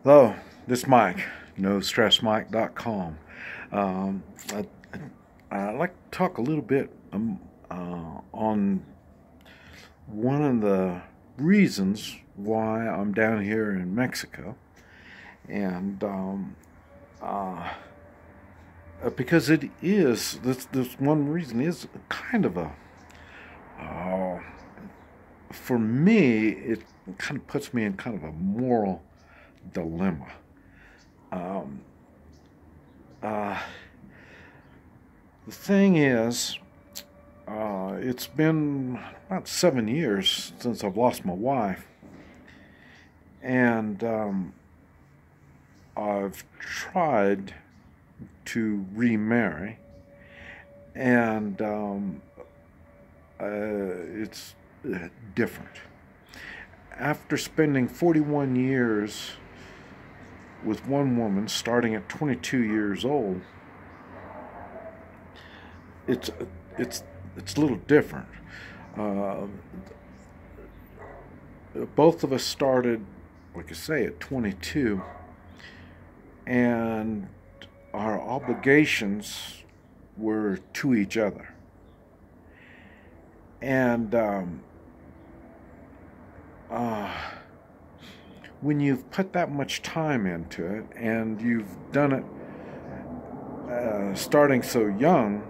Hello, this is Mike, NoStressMike.com. Um, I, I'd like to talk a little bit on one of the reasons why I'm down here in Mexico, and because it is this one reason is kind of a uh, for me it kind of puts me in kind of a moral dilemma. Um, uh, the thing is, it's been about 7 years since I've lost my wife, and I've tried to remarry, and it's different. After spending 41 years with one woman, starting at 22 years old, it's it's it's a little different. Uh, Both of us started, like I say, at 22, and our obligations were to each other. And uh, when you've put that much time into it, and you've done it starting so young,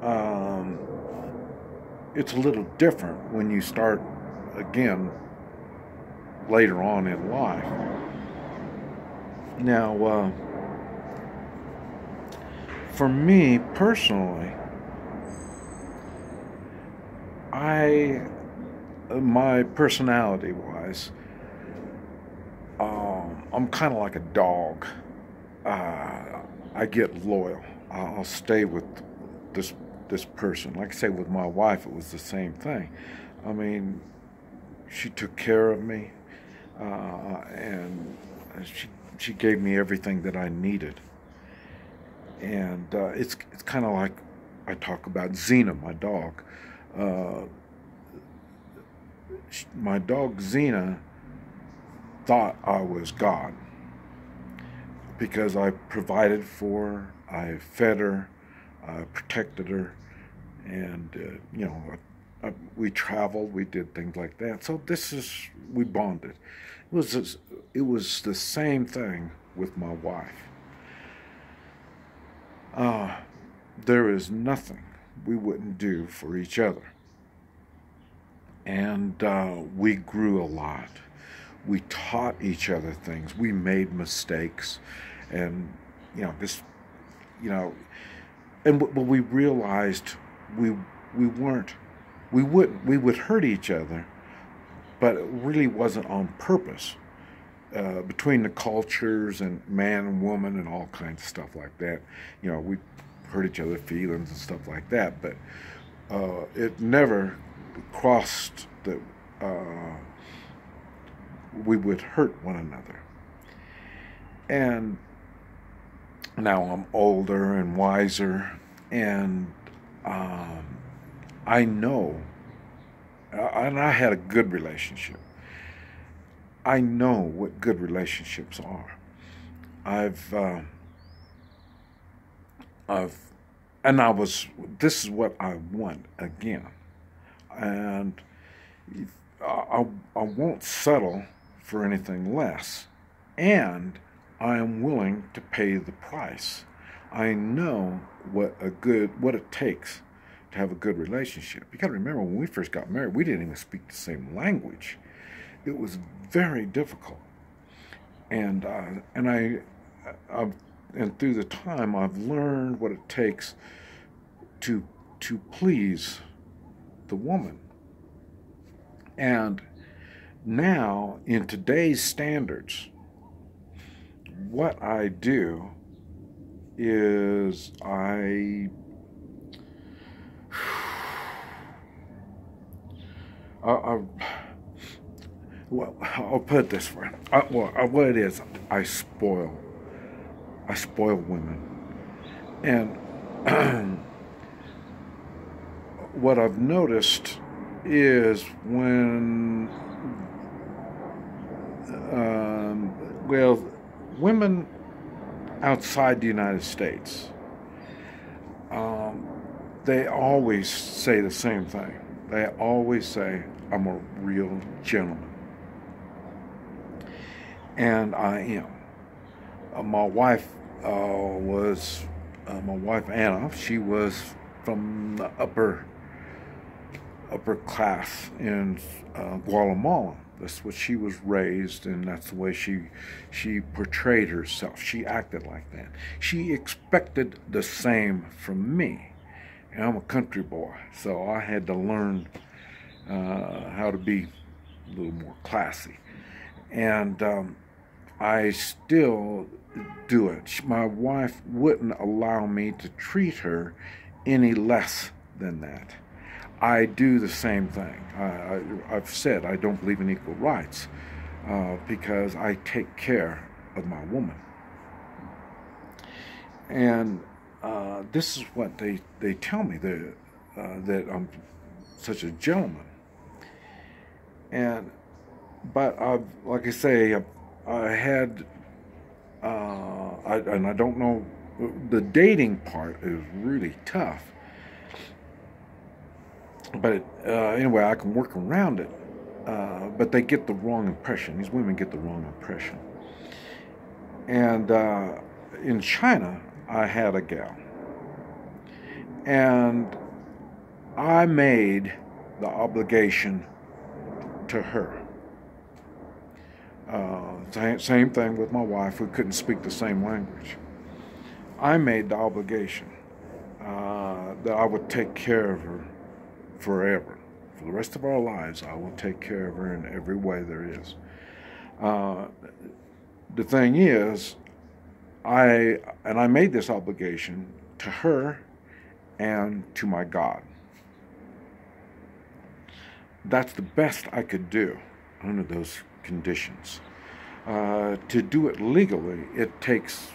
um, it's a little different when you start again later on in life. Now, for me personally, my personality wise, I'm kind of like a dog. I get loyal. I'll stay with this this person. Like I say, with my wife, it was the same thing. I mean, she took care of me, and she gave me everything that I needed. And it's kind of like I talk about Xena, my dog. Uh, my dog Xena thought I was God because I provided for her, I fed her, I protected her, and we traveled, we did things like that. So we bonded. It was the same thing with my wife. Uh, there is nothing we wouldn't do for each other. And we grew a lot. We taught each other things. We made mistakes. And, you know, but we realized we weren't, we would hurt each other, but it really wasn't on purpose. Between the cultures and man and woman and all kinds of stuff like that, we hurt each other's feelings and stuff like that. But it never crossed that we would hurt one another. And now I'm older and wiser, and I know, and I had a good relationship. I know what good relationships are. I've, and this is what I want again. And I won't settle for anything less. And I am willing to pay the price. I know what it takes to have a good relationship. You got to remember, when we first got married, we didn't even speak the same language. It was very difficult, and and through the time, I've learned what it takes to please the woman. And now, in today's standards, what I do is I well, I'll put it this way. What it is, I spoil women, and what I've noticed is when well, women outside the United States, um, they always say the same thing. They always say, I'm a real gentleman. And I am. My wife was, my wife Anna, she was from the upper class in Guatemala. That's what she was raised, and that's the way she portrayed herself. She acted like that. She expected the same from me. And I'm a country boy, so I had to learn how to be a little more classy. And I still do it. My wife wouldn't allow me to treat her any less than that. I do the same thing. I've said I don't believe in equal rights because I take care of my woman. And this is what they tell me, that I'm such a gentleman. But like I say, I had, and I don't know, the dating part is really tough. But anyway, I can work around it. But they get the wrong impression. These women get the wrong impression. And in China, I had a gal. And I made the obligation to her. Same thing with my wife. We couldn't speak the same language. I made the obligation that I would take care of her forever. For the rest of our lives, I will take care of her in every way there is. The thing is, I made this obligation to her and to my God. That's the best I could do under those conditions. To do it legally, it takes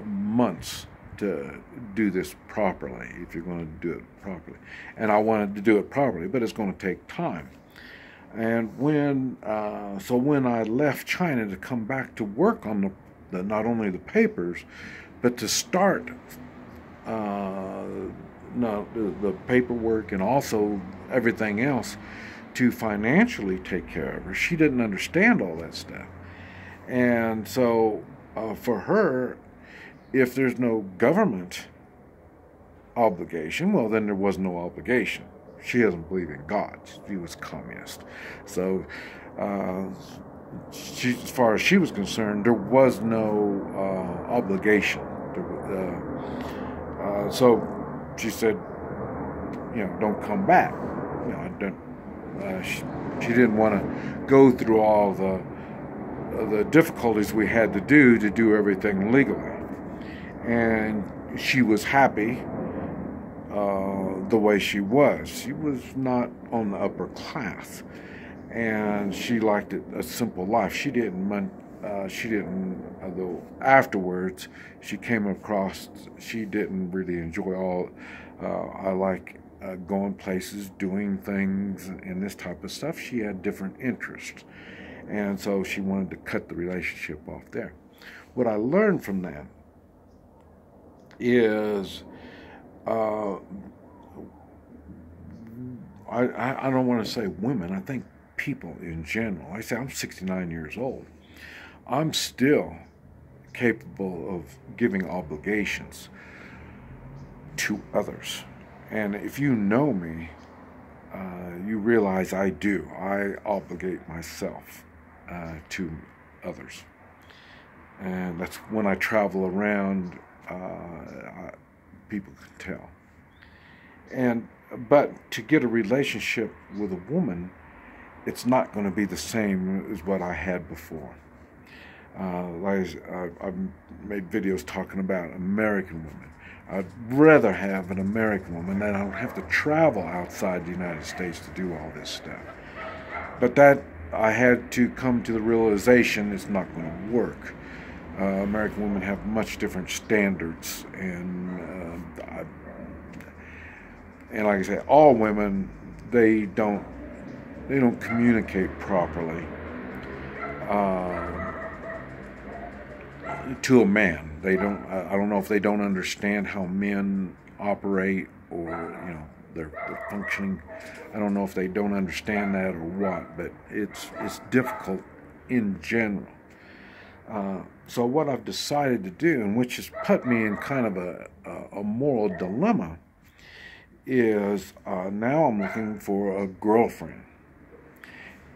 months to do this properly, if you're going to do it properly. And I wanted to do it properly, but it's going to take time. And when I left China to come back to work on the not only the papers, but to start the paperwork and also everything else to financially take care of her, she didn't understand all that stuff. And so for her, if there's no government obligation, well, then there was no obligation. She doesn't believe in God. She was communist. So as far as she was concerned, there was no obligation. So she said, don't come back. She didn't want to go through all the difficulties we had to do everything legally. And she was happy the way she was. She was not on the upper class, and she liked a simple life. She didn't. Though afterwards she came across, she didn't really enjoy all. I like going places, doing things, and this type of stuff. She had different interests, and so she wanted to cut the relationship off there. What I learned from that is I don't want to say women, I think people in general. I say I'm 69 years old. I'm still capable of giving obligations to others. And if you know me, you realize I do. I obligate myself to others. And that's when I travel around, people can tell. But to get a relationship with a woman, it's not going to be the same as what I had before. I've made videos talking about American women. I'd rather have an American woman that I don't have to travel outside the United States to do all this stuff. But that I had to come to the realization it's not going to work. American women have much different standards, and like I say, all women, they don't communicate properly. uh, to a man. They don't. I don't know if they don't understand how men operate, or they're functioning. I don't know if they don't understand that or what, but it's difficult in general. So what I've decided to do, and which has put me in kind of a moral dilemma, is now I'm looking for a girlfriend.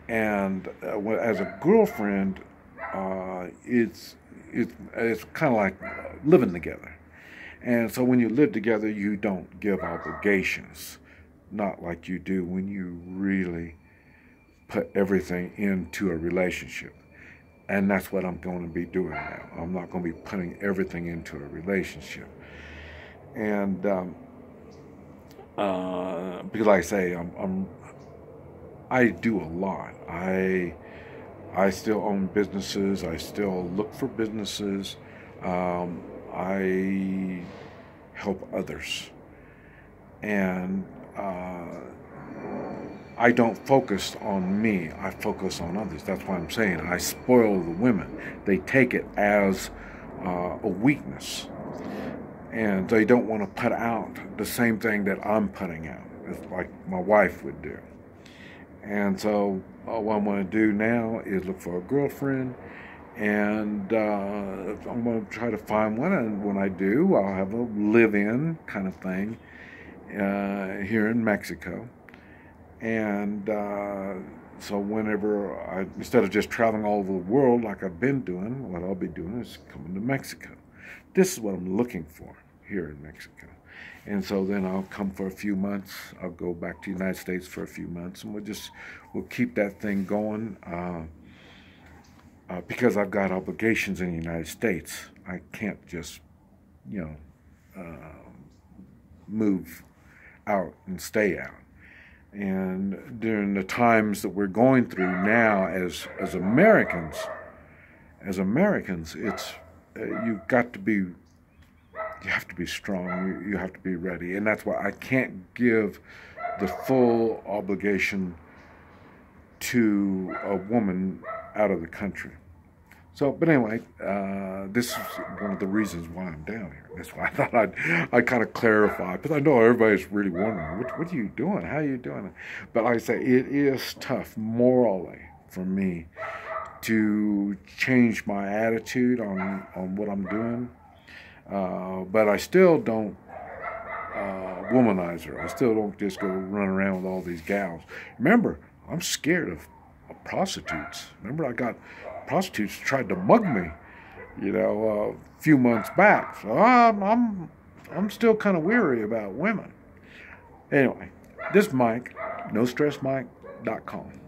And as a girlfriend, it's kind of like living together. And so when you live together, you don't give obligations, not like you do when you really put everything into a relationship. And that's what I'm going to be doing now. I'm not going to be putting everything into a relationship. And because like I say, I do a lot. I still own businesses. I still look for businesses. I help others. And I don't focus on me. I focus on others. That's why I'm saying I spoil the women. They take it as a weakness. And they don't want to put out the same thing that I'm putting out. It's like my wife would do. And so what I'm going to do now is look for a girlfriend, and I'm going to try to find one. And when I do, I'll have a live-in kind of thing here in Mexico. And so whenever instead of just traveling all over the world like I've been doing, what I'll be doing is coming to Mexico. This is what I'm looking for here in Mexico. And so then I'll come for a few months. I'll go back to the United States for a few months, and we'll keep that thing going because I've got obligations in the United States. I can't just, move out and stay out. And during the times that we're going through now as Americans, it's you have to be strong. You have to be ready, and that's why I can't give the full obligation to a woman out of the country. So, but anyway, this is one of the reasons why I'm down here. That's why I thought I'd kind of clarify, because I know everybody's really wondering, what are you doing? How are you doing it? But like I say, it is tough morally for me to change my attitude on what I'm doing. But I still don't womanize her. I still don't just go run around with all these gals. Remember, I'm scared of prostitutes. Remember, I got prostitutes tried to mug me, a few months back. So I'm still kind of weary about women. Anyway, this is Mike, NoStressMike.com.